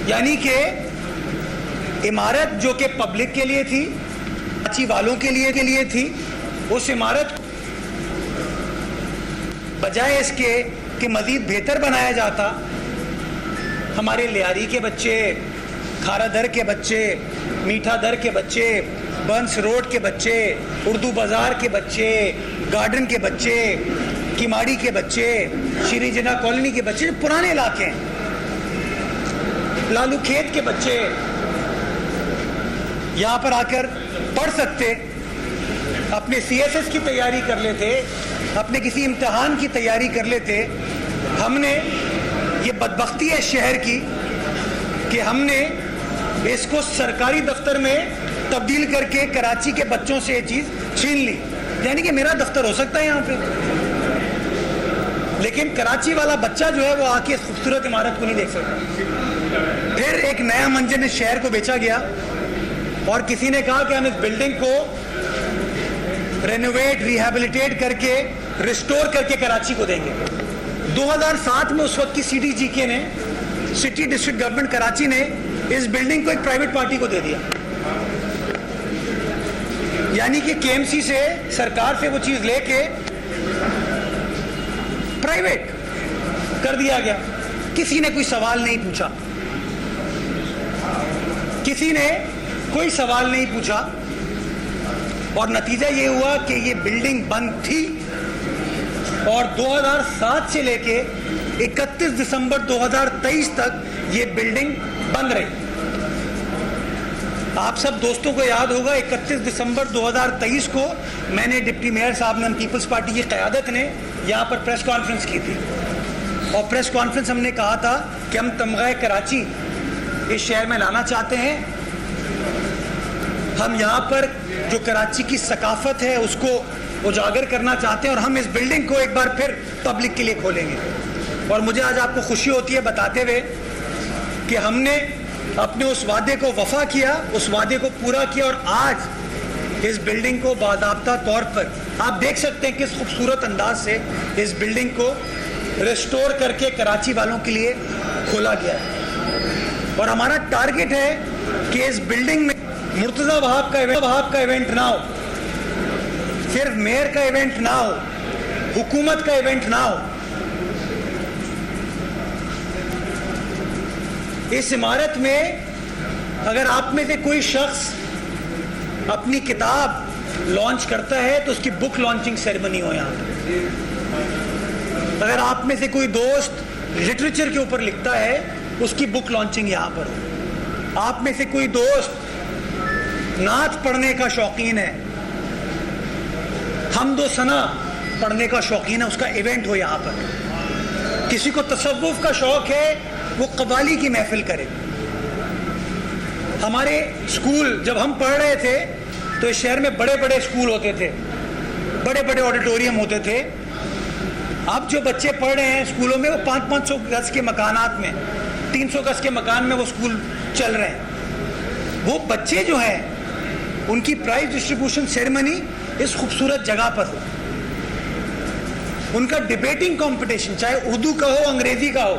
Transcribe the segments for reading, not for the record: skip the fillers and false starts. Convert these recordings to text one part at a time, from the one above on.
یعنی کہ عمارت جو کہ پبلک کے لیے تھی، کراچی والوں کے لیے تھی، اس عمارت بجائے اس کے کہ مزید بہتر بنایا جاتا، ہمارے لیاری کے بچے، کھارا در کے بچے، میٹھا در کے بچے، بنس روڈ کے بچے، اردو بازار کے بچے، گارڈن کے بچے، کیماڑی کے بچے، شری جنا کالونی کے بچے، پرانے علاقے ہیں، لالو کھیت کے بچے یہاں پر آ کر پڑھ سکتے، اپنے سی ایس ایس کی تیاری کر لیتے، اپنے کسی امتحان کی تیاری کر لیتے۔ ہم نے یہ بدبختی ہے شہر کی کہ ہم نے اس کو سرکاری دفتر میں تبدیل کر کے کراچی کے بچوں سے یہ چیز چھین لی، یعنی کہ میرا دفتر ہو سکتا ہے یہاں پہ، لیکن کراچی والا بچہ جو ہے وہ آ کے اس خوبصورت عمارت کو نہیں دیکھ سکتا۔ پھر ایک نیا منظر اس شہر کو بیچا گیا اور کسی نے کہا کہ ہم اس بلڈنگ کو رینوویٹ، ریہیبلیٹیٹ کر کے، ریسٹور کر کے کراچی کو دیں گے۔ 2007 میں اس وقت کی سی ڈی جی کے نے، سٹی ڈسٹرکٹ گورنمنٹ کراچی نے اس بلڈنگ کو ایک پرائیویٹ پارٹی کو دے دیا، یعنی کہ کے ایم سی سے، سرکار سے وہ چیز لے کے پرائیویٹ کر دیا گیا۔ کسی نے کوئی سوال نہیں پوچھا، کسی نے کوئی سوال نہیں پوچھا، اور نتیجہ یہ ہوا کہ یہ بلڈنگ بند تھی اور 2007 سے لے کے 31 دسمبر 2023 تک یہ بلڈنگ بند رہی۔ آپ سب دوستوں کو یاد ہوگا 31 دسمبر 2023 کو میں نے ڈپٹی میئر صاحب نے، پیپلز پارٹی کی قیادت نے یہاں پر پریس کانفرنس کی تھی، اور پریس کانفرنس ہم نے کہا تھا کہ ہم تمغہ کراچی اس شہر میں لانا چاہتے ہیں، ہم یہاں پر جو کراچی کی ثقافت ہے اس کو اجاگر کرنا چاہتے ہیں، اور ہم اس بلڈنگ کو ایک بار پھر پبلک کے لیے کھولیں گے۔ اور مجھے آج آپ کو خوشی ہوتی ہے بتاتے ہوئے کہ ہم نے اپنے اس وعدے کو وفا کیا، اس وعدے کو پورا کیا، اور آج اس بلڈنگ کو باضابطہ طور پر آپ دیکھ سکتے ہیں کس خوبصورت انداز سے اس بلڈنگ کو ریسٹور کر کے کراچی والوں کے لیے کھولا گیا ہے۔ اور ہمارا ٹارگٹ ہے کہ اس بلڈنگ میں مرتضی وہاب کا ایونٹ نہ ہو، صرف میئر کا ایونٹ نہ ہو، حکومت کا ایونٹ نہ ہو، اس عمارت میں اگر آپ میں سے کوئی شخص اپنی کتاب لانچ کرتا ہے تو اس کی بک لانچنگ سیریمنی ہو یہاں پہ۔ اگر آپ میں سے کوئی دوست لٹریچر کے اوپر لکھتا ہے اس کی بک لانچنگ یہاں پر ہو۔ آپ میں سے کوئی دوست نعت پڑھنے کا شوقین ہے، حمد و ثنا پڑھنے کا شوقین ہے، اس کا ایونٹ ہو یہاں پر۔ کسی کو تصوف کا شوق ہے وہ قوالی کی محفل کرے۔ ہمارے اسکول جب ہم پڑھ رہے تھے تو اس شہر میں بڑے بڑے اسکول ہوتے تھے، بڑے بڑے آڈیٹوریم ہوتے تھے۔ اب جو بچے پڑھ رہے ہیں اسکولوں میں وہ 500 گز کے مکانات میں، 300 گز کے مکان میں وہ اسکول چل رہے ہیں۔ وہ بچے جو ہیں ان کی پرائز ڈسٹریبیوشن سیریمنی اس خوبصورت جگہ پر ہو، ان کا ڈیبیٹنگ کمپٹیشن چاہے اردو کا ہو انگریزی کا ہو،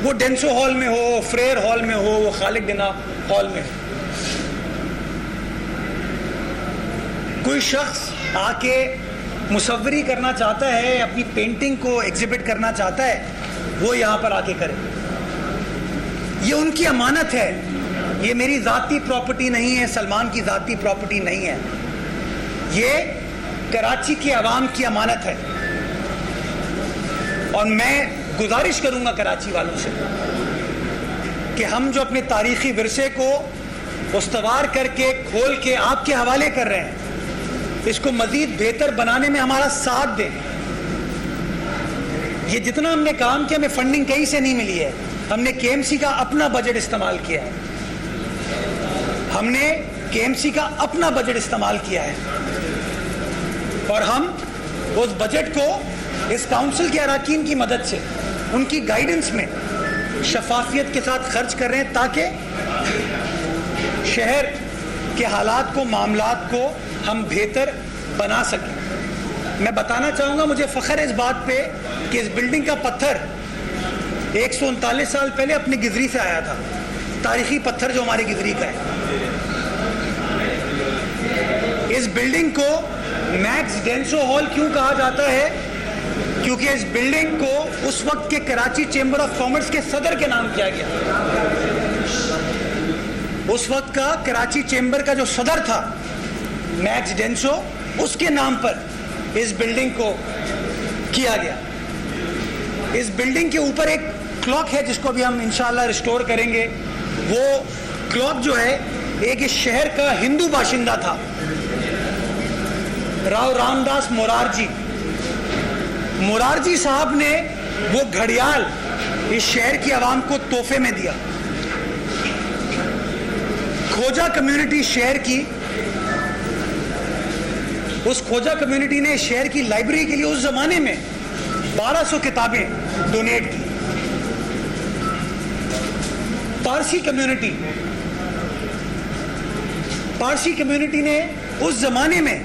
وہ ڈینسو ہال میں ہو، فریر ہال میں ہو، وہ خالد ڈنا ہال میں ہو۔ کوئی شخص آ کے مصوری کرنا چاہتا ہے، اپنی پینٹنگ کو ایگزیبٹ کرنا چاہتا ہے، وہ یہاں پر آ کے کرے۔ یہ ان کی امانت ہے، یہ میری ذاتی پراپرٹی نہیں ہے، سلمان کی ذاتی پراپرٹی نہیں ہے، یہ کراچی کی عوام کی امانت ہے۔ اور میں گزارش کروں گا کراچی والوں سے کہ ہم جو اپنے تاریخی ورثے کو استوار کر کے کھول کے آپ کے حوالے کر رہے ہیں، اس کو مزید بہتر بنانے میں ہمارا ساتھ دیں۔ یہ جتنا ہم نے کام کیا، ہمیں فنڈنگ کہیں سے نہیں ملی ہے، ہم نے کے ایم سی کا اپنا بجٹ استعمال کیا ہے، ہم نے کے ایم سی کا اپنا بجٹ استعمال کیا ہے، اور ہم اس بجٹ کو اس کاؤنسل کے اراکین کی مدد سے، ان کی گائیڈنس میں شفافیت کے ساتھ خرچ کر رہے ہیں تاکہ شہر کے حالات کو، معاملات کو ہم بہتر بنا سکیں۔ میں بتانا چاہوں گا، مجھے فخر ہے اس بات پہ کہ اس بلڈنگ کا پتھر 139 سال پہلے اپنے گزری سے آیا تھا, تاریخی پتھر جو ہمارے گزری کا ہے. اس بلڈنگ کو میکس ڈینسو ہال کیوں کہا جاتا ہے؟ کیونکہ اس بلڈنگ کو اس وقت کے کراچی چیمبر آف کامرس کے صدر کے نام کیا گیا. اس وقت کا کراچی چیمبر کا جو صدر تھا میکس ڈینسو, اس کے نام پر اس بلڈنگ کو کیا گیا. اس بلڈنگ کے اوپر ایک کلاک ہے جس کو بھی ہم انشاءاللہ ریسٹور کریں گے. وہ کلاک جو ہے ایک اس شہر کا ہندو باشندہ تھا, راؤ رام داس مورارجی. مورارجی صاحب نے وہ گھڑیال اس شہر کی عوام کو تحفے میں دیا. کھوجا کمیونٹی شہر کی, اس کھوجا کمیونٹی نے شہر کی لائبریری کے لیے اس زمانے میں 1200 کتابیں ڈونیٹ کی. پارسی کمیونٹی نے اس زمانے میں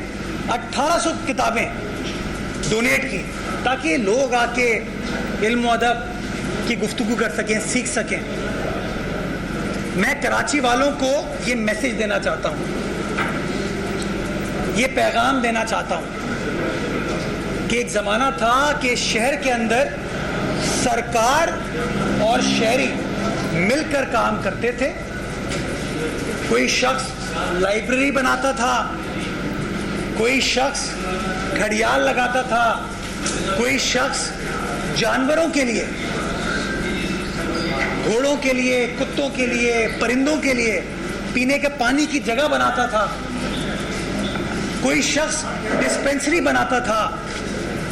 1800 کتابیں ڈونیٹ کی تاکہ لوگ آ کے علم و ادب کی گفتگو کر سکیں, سیکھ سکیں. میں کراچی والوں کو یہ میسج دینا چاہتا ہوں, یہ پیغام دینا چاہتا ہوں کہ ایک زمانہ تھا کہ شہر کے اندر سرکار اور شہری مل کر کام کرتے تھے. کوئی شخص لائبریری بناتا تھا, کوئی شخص گھڑیال لگاتا تھا, کوئی شخص جانوروں کے لیے, گھوڑوں کے لیے, کتوں کے لیے, پرندوں کے لیے پینے کے پانی کی جگہ بناتا تھا, کوئی شخص ڈسپینسری بناتا تھا,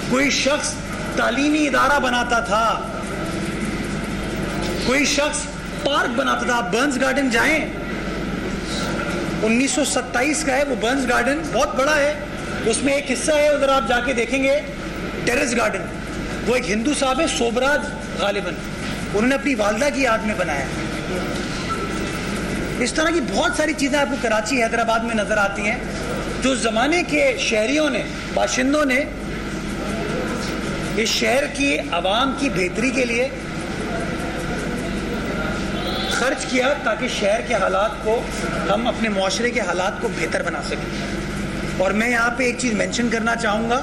کوئی شخص تعلیمی ادارہ بناتا تھا, کوئی شخص پارک بناتا تھا. آپ برنز گارڈن جائیں, 1927 کا ہے وہ برنز گارڈن, بہت بڑا ہے. اس میں ایک حصہ ہے, ادھر آپ جا کے دیکھیں گے, ٹیرس گارڈن. وہ ایک ہندو صاحب ہے, سوبراج غالباً, انہوں نے اپنی والدہ کی یاد میں بنایا. اس طرح کی بہت ساری چیزیں آپ کو کراچی, حیدرآباد میں نظر آتی ہیں جو زمانے کے شہریوں نے, باشندوں نے اس شہر کی عوام کی بہتری کے لیے خرچ کیا تاکہ شہر کے حالات کو, ہم اپنے معاشرے کے حالات کو بہتر بنا سکیں. اور میں یہاں پہ ایک چیز مینشن کرنا چاہوں گا,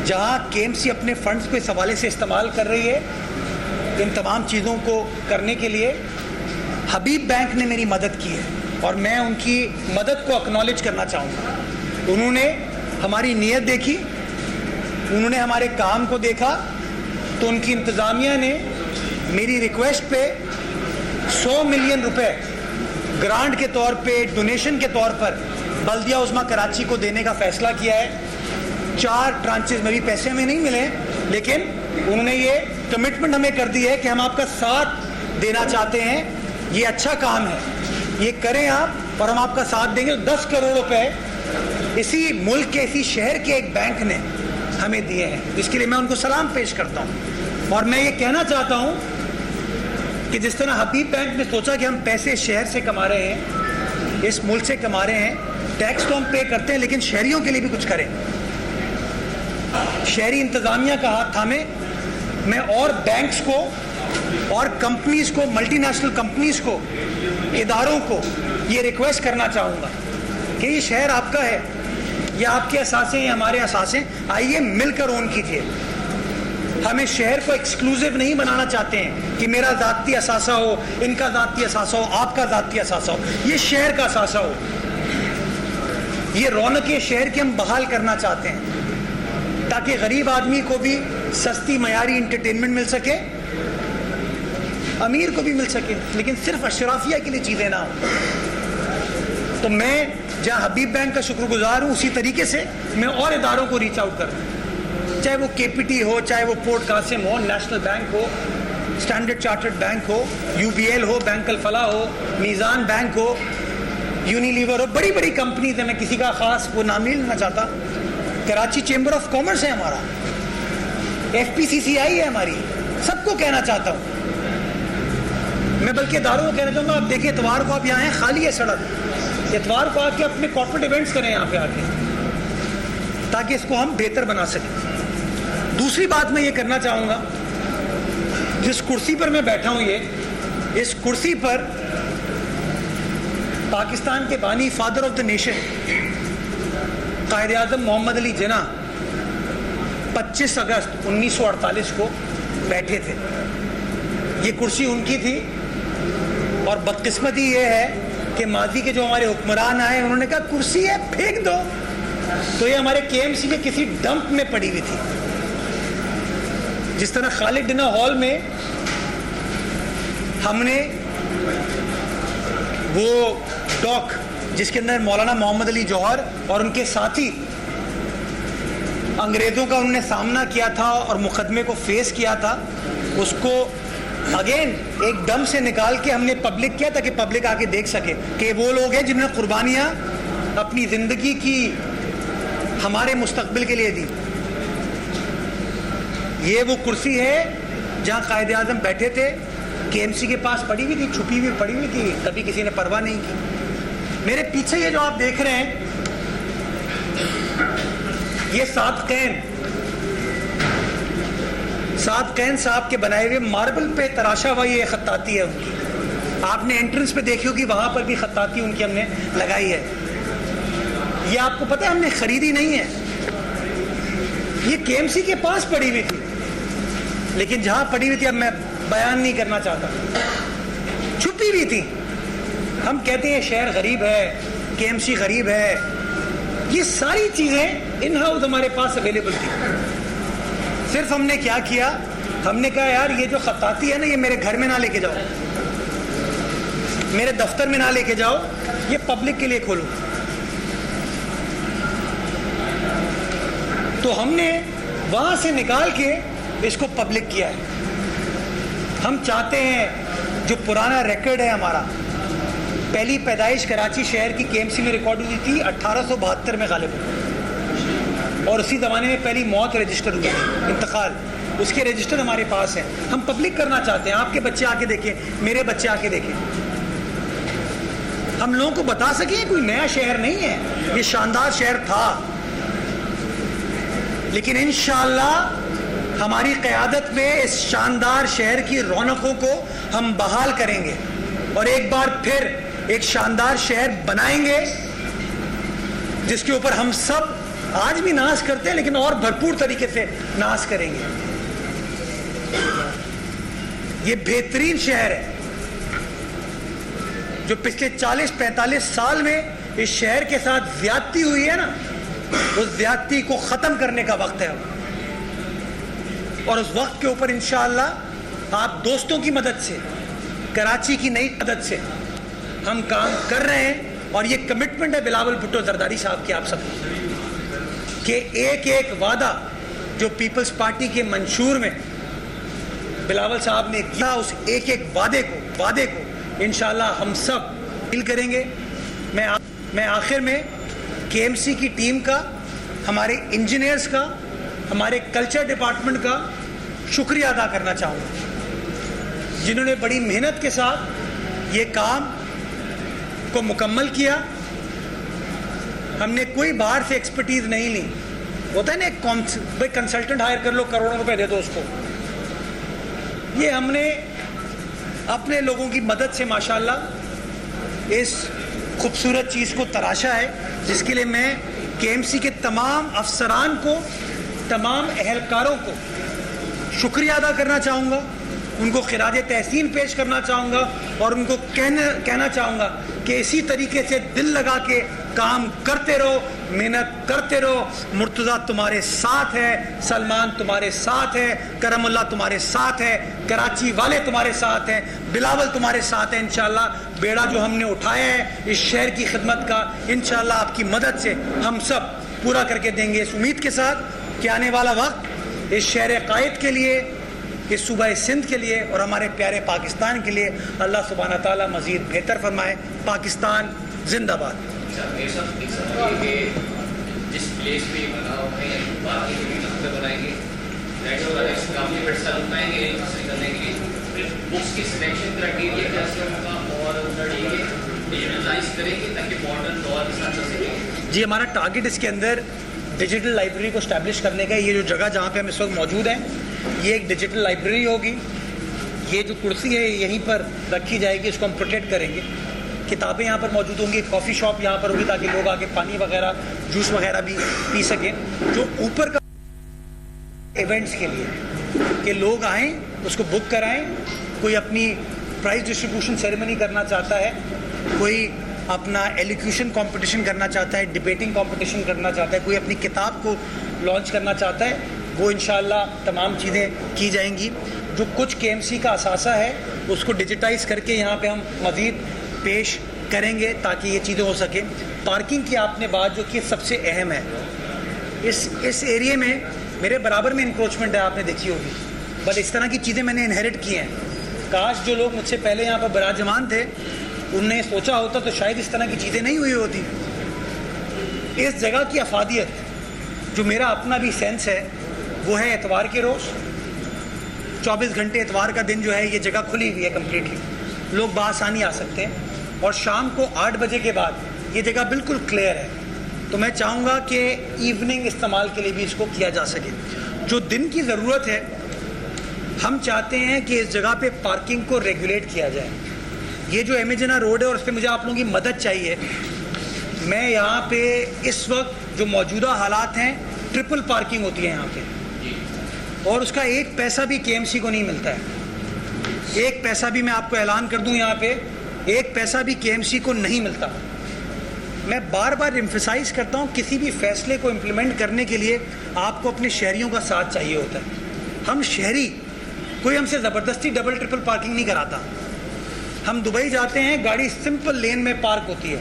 جہاں KMC اپنے فنڈز کو اس حوالے سے استعمال کر رہی ہے ان تمام چیزوں کو کرنے کے لیے, حبیب بینک نے میری مدد کی ہے اور میں ان کی مدد کو اکنالج کرنا چاہوں گا. انہوں نے ہماری نیت دیکھی, انہوں نے ہمارے کام کو دیکھا, تو ان کی انتظامیہ نے میری ریکویسٹ پہ 100 ملین روپے گرانٹ کے طور پہ, ڈونیشن کے طور پر بلدیہ عظمیٰ کراچی کو دینے کا فیصلہ کیا ہے. 4 ٹرانچز میں بھی پیسے میں نہیں ملے, لیکن انہوں نے یہ کمٹمنٹ ہمیں کر دی ہے کہ ہم آپ کا ساتھ دینا چاہتے ہیں. یہ اچھا کام ہے, یہ کریں آپ اور ہم آپ کا ساتھ دیں گے. 10 کروڑ روپے اسی ملک کے, اسی شہر کے ایک بینک نے ہمیں دیے ہیں, جس کے لیے میں ان کو سلام پیش کرتا ہوں. اور میں یہ کہنا چاہتا ہوں کہ جس طرح حبیب بینک نے سوچا کہ ہم پیسے شہر سے کما رہے ہیں, اس ملک سے کما رہے ہیں, ٹیکس تو ہم پے کرتے ہیں, لیکن شہریوں کے لیے بھی کچھ کریں. شہری انتظامیہ کا ہاتھ تھامے. میں اور بینکس کو اور کمپنیز کو, ملٹی نیشنل کمپنیز کو, اداروں کو یہ ریکویسٹ کرنا چاہوں گا کہ یہ شہر آپ کا ہے, یہ آپ کے اثاثے ہیں, ہمارے اثاثے, آئیے مل کر اون کیجیے. ہم اس شہر کو ایکسکلوزیو نہیں بنانا چاہتے ہیں کہ میرا ذاتی اثاثہ ہو, ان کا ذاتی اثاثہ ہو, آپ کا ذاتی اثاثہ ہو. یہ شہر کا اثاثہ ہو. یہ رونق شہر کی ہم بحال کرنا چاہتے ہیں تاکہ غریب آدمی کو بھی سستی معیاری انٹرٹینمنٹ مل سکے, امیر کو بھی مل سکے, لیکن صرف اشرافیہ کے لیے چیزیں نہ ہوں. تو میں جہاں حبیب بینک کا شکر گزار ہوں, اسی طریقے سے میں اور اداروں کو ریچ آؤٹ کروں, چاہے وہ KPT ہو, چاہے وہ پورٹ قاسم ہو, نیشنل بینک ہو, اسٹینڈرڈ چارٹرڈ بینک ہو, UBL ہو, بینک الفلاح ہو, میزان بینک ہو, یونیلیور ہو. بڑی بڑی کمپنیز ہیں, میں کسی کا خاص وہ نام نہیں لینا چاہتا. کراچی چیمبر آف کامرس ہے ہمارا, FPCCI ہے ہماری. سب کو کہنا چاہتا ہوں میں, بلکہ اداروں کو کہنا چاہوں گا, آپ دیکھیں اتوار کو آپ یہاں ہیں, خالی ہے سڑک, اتوار کو آ کے اپنے کارپوریٹ ایونٹس کریں یہاں پہ آ کے, تاکہ اس کو ہم بہتر بنا سکیں. دوسری بات میں یہ کرنا چاہوں گا جس کرسی پر میں بیٹھا ہوں اس کرسی پر پاکستان کے بانی father of the nation Quaid Azam محمد علی جناح 25 اگست 1948 کو بیٹھے تھے. یہ کرسی ان کی تھی اور بدقسمتی یہ ہے کہ ماضی کے جو ہمارے حکمران آئے انہوں نے کہا کرسی ہے پھینک دو, تو یہ ہمارے کے ایم سی کے کسی ڈمپ میں پڑی ہوئی تھی. جس طرح خالد ڈنر ہال میں ہم نے وہ ڈاک جس کے اندر مولانا محمد علی جوہر اور ان کے ساتھی انگریزوں کا انہوں نے سامنا کیا تھا اور مقدمے کو فیس کیا تھا, اس کو اگین ایک ڈم سے نکال کے ہم نے پبلک کیا تاکہ پبلک آ کے دیکھ سکے کہ وہ لوگ ہیں جنہوں نے قربانیاں اپنی زندگی کی ہمارے مستقبل کے لیے دی. یہ وہ کرسی ہے جہاں قائد اعظم بیٹھے تھے, کے ایم سی کے پاس پڑی ہوئی تھی, چھپی ہوئی پڑی ہوئی تھی, کبھی کسی نے پرواہ نہیں کی. میرے پیچھے یہ جو آپ دیکھ رہے ہیں یہ صادقین صاحب کے بنائے ہوئے ماربل پہ تراشا ہوا یہ خطاطی ہے ان کی. آپ نے انٹرنس پہ دیکھی ہوگی, وہاں پر بھی خطاطی ان کی ہم نے لگائی ہے. یہ آپ کو پتہ ہے ہم نے خریدی نہیں ہے, یہ کے ایم سی کے پاس پڑی ہوئی تھی, لیکن جہاں پڑی ہوئی تھی اب میں بیان نہیں کرنا چاہتا, چھپی ہوئی تھی. ہم کہتے ہیں شہر غریب ہے, کے ایم سی غریب ہے, یہ ساری چیزیں ان ہاؤس ہمارے پاس اویلیبل تھی. صرف ہم نے کیا کیا, ہم نے کہا یار یہ جو خطاطی ہے نا یہ میرے گھر میں نہ لے کے جاؤ, میرے دفتر میں نہ لے کے جاؤ, یہ پبلک کے لیے کھولو. تو ہم نے وہاں سے نکال کے اس کو پبلک کیا ہے. ہم چاہتے ہیں جو پرانا ریکارڈ ہے ہمارا, پہلی پیدائش کراچی شہر کی کے ایم سی میں ریکارڈ ہوئی تھی 1872 میں غالب, اور اسی زمانے میں پہلی موت رجسٹر ہوئی تھی, انتقال, اس کے رجسٹر ہمارے پاس ہیں. ہم پبلک کرنا چاہتے ہیں, آپ کے بچے آ کے دیکھیں, میرے بچے آ کے دیکھیں, ہم لوگوں کو بتا سکیں کوئی نیا شہر نہیں ہے, یہ شاندار شہر تھا. لیکن انشاءاللہ ہماری قیادت میں اس شاندار شہر کی رونقوں کو ہم بحال کریں گے اور ایک بار پھر ایک شاندار شہر بنائیں گے جس کے اوپر ہم سب آج بھی ناز کرتے ہیں لیکن اور بھرپور طریقے سے ناز کریں گے. یہ بہترین شہر ہے جو پچھلے 40-45 سال میں اس شہر کے ساتھ زیادتی ہوئی ہے نا, اس زیادتی کو ختم کرنے کا وقت ہے, اور اس وقت کے اوپر انشاءاللہ آپ دوستوں کی مدد سے, کراچی کی نئی مدد سے ہم کام کر رہے ہیں. اور یہ کمٹمنٹ ہے بلاول بھٹو زرداری صاحب کی آپ سب کہ ایک ایک وعدہ جو پیپلز پارٹی کے منشور میں بلاول صاحب نے کیا, اس ایک ایک وعدے کو انشاءاللہ ہم سب مل کریں گے. میں آخر میں کے ایم سی کی ٹیم کا, ہمارے انجینئرز کا, ہمارے کلچر ڈپارٹمنٹ کا شکریہ ادا کرنا چاہوں گا جنہوں نے بڑی محنت کے ساتھ یہ کام کو مکمل کیا. ہم نے کوئی باہر سے ایکسپرٹیز نہیں لی. ہوتا ہے نا ایک کنسلٹنٹ ہائر کر لو, کروڑوں روپے دے دو اس کو. یہ ہم نے اپنے لوگوں کی مدد سے ماشاءاللہ اس خوبصورت چیز کو تراشا ہے, جس کے لیے میں کے ایم سی کے تمام افسران کو, تمام اہلکاروں کو شکریہ ادا کرنا چاہوں گا, ان کو خراج تحسین پیش کرنا چاہوں گا اور ان کو کہنا چاہوں گا کہ اسی طریقے سے دل لگا کے کام کرتے رہو, محنت کرتے رہو. مرتضیٰ تمہارے ساتھ ہے, سلمان تمہارے ساتھ ہے, کرم اللہ تمہارے ساتھ ہے, کراچی والے تمہارے ساتھ ہیں, بلاول تمہارے ساتھ ہیں. انشاءاللہ بیڑا جو ہم نے اٹھایا ہے اس شہر کی خدمت کا, انشاءاللہ آپ کی مدد سے ہم سب پورا کر کے دیں گے, اس امید کے ساتھ کہ آنے والا وقت اس شہر قائد کے لیے, اس صوبہ سندھ کے لیے اور ہمارے پیارے پاکستان کے لیے اللہ سبحانہ تعالیٰ مزید بہتر فرمائے. پاکستان زندہ باد. جس پلیس پہ بنا ہوتے ہیں باقی بھی بنائیں گے, کافی بنائیں گے کرنے کے لیے. پھر بکس کی سلیکشن کرائٹیریا کیسے ہوگا اور ڈیجیٹلائز کریں گے تاکہ ماڈرن دور کے ساتھ چل سکے. جی ہمارا ٹارگیٹ اس کے اندر ڈیجیٹل لائبریری کو اسٹیبلش کرنے کا. یہ جو جگہ جہاں پہ ہم اس وقت موجود ہیں یہ ایک ڈیجیٹل لائبریری ہوگی یہ جو کرسی ہے یہیں پر رکھی جائے گی, اس کو ہم پروٹیکٹ کریں گے. کتابیں یہاں پر موجود ہوں گی, کافی شاپ یہاں پر ہوگی تاکہ لوگ آ کے پانی وغیرہ جوس وغیرہ بھی پی سکیں. جو اوپر کا ایونٹس کے لیے کہ لوگ آئیں, اس کو بک کرائیں. کوئی اپنی پرائز ڈسٹریبیوشن سیریمنی کرنا چاہتا ہے, کوئی اپنا ایلیکیوشن کمپٹیشن کرنا چاہتا ہے, ڈبیٹنگ کمپٹیشن کرنا چاہتا ہے, کوئی اپنی کتاب کو لانچ کرنا چاہتا ہے, وہ انشاءاللہ تمام چیزیں کی جائیں گی. جو کچھ KMC کا اثاثہ ہے اس کو ڈیجیٹائز کر کے یہاں پہ ہم مزید پیش کریں گے تاکہ یہ چیزیں ہو سکیں. پارکنگ کی آپ نے بات جو کی سب سے اہم ہے. اس ایریے میں میرے برابر میں انکروچمنٹ ہے, آپ نے دیکھی ہوگی, بٹ اس طرح کی چیزیں میں نے انہیرٹ کی ہیں. کاش جو لوگ مجھ سے پہلے یہاں پر براجمان تھے انہوں نے سوچا ہوتا تو شاید اس طرح کی چیزیں نہیں ہوئی ہوتی. اس جگہ کی افادیت جو میرا اپنا بھی سینس ہے وہ ہے اتوار کے روز 24 گھنٹے اتوار کا دن جو ہے یہ جگہ کھلی ہوئی ہے کمپلیٹلی, لوگ بآسانی آ سکتے ہیں. اور شام کو 8 بجے کے بعد یہ جگہ بالکل کلیئر ہے. تو میں چاہوں گا کہ ایوننگ استعمال کے لیے بھی اس کو کیا جا سکے. جو دن کی ضرورت ہے ہم چاہتے ہیں کہ اس جگہ پہ پارکنگ کو ریگولیٹ کیا جائے. یہ جو ایمیجنا روڈ ہے اور اس پہ مجھے آپ لوگوں کی مدد چاہیے. میں یہاں پہ اس وقت جو موجودہ حالات ہیں ٹرپل پارکنگ ہوتی ہے یہاں پہ, اور اس کا 1 پیسہ بھی KMC کو نہیں ملتا ہے. 1 پیسہ بھی میں آپ کو اعلان کر دوں, یہاں پہ 1 پیسہ بھی KMC کو نہیں ملتا. میں بار بار ایمفسائز کرتا ہوں کسی بھی فیصلے کو امپلیمنٹ کرنے کے لیے آپ کو اپنے شہریوں کا ساتھ چاہیے ہوتا ہے. ہم شہری, کوئی ہم سے زبردستی ڈبل ٹرپل پارکنگ نہیں کراتا. ہم دبئی جاتے ہیں گاڑی سمپل لین میں پارک ہوتی ہے.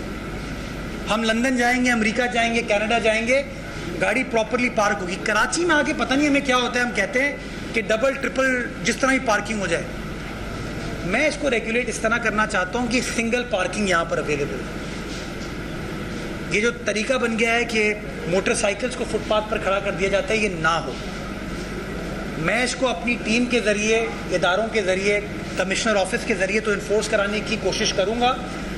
ہم لندن جائیں گے, امریکہ جائیں گے, کینیڈا جائیں گے, گاڑی پراپرلی پارک ہوگی. کراچی میں آ کے پتہ نہیں ہمیں کیا ہوتا ہے, ہم کہتے ہیں کہ ڈبل ٹرپل جس طرح ہی پارکنگ ہو جائے. میں اس کو ریگولیٹ اس طرح کرنا چاہتا ہوں کہ سنگل پارکنگ یہاں پر اویلیبل ہے. یہ جو طریقہ بن گیا ہے کہ موٹر سائیکلز کو فٹ پاتھ پر کھڑا کر دیا جاتا ہے, یہ نہ ہو. میں اس کو اپنی ٹیم کے ذریعے, اداروں کے ذریعے, کمشنر آفس کے ذریعے تو انفورس کرانے کی کوشش کروں گا,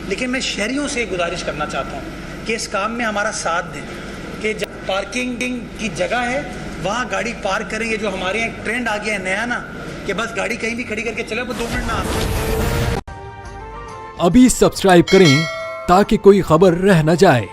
لیکن میں شہریوں سے گزارش کرنا چاہتا ہوں کہ اس کام میں ہمارا ساتھ دیں. کہ جب پارکنگ کی جگہ ہے وہاں گاڑی پارک کریں. یہ جو ہمارے یہاں ایک ٹرینڈ آ گیا ہے نیا نا, کہ بس گاڑی کہیں بھی کھڑی کر کے چلے, وہ 2 منٹ میں آ. ابھی سبسکرائب کریں تاکہ کوئی خبر رہ نہ جائے.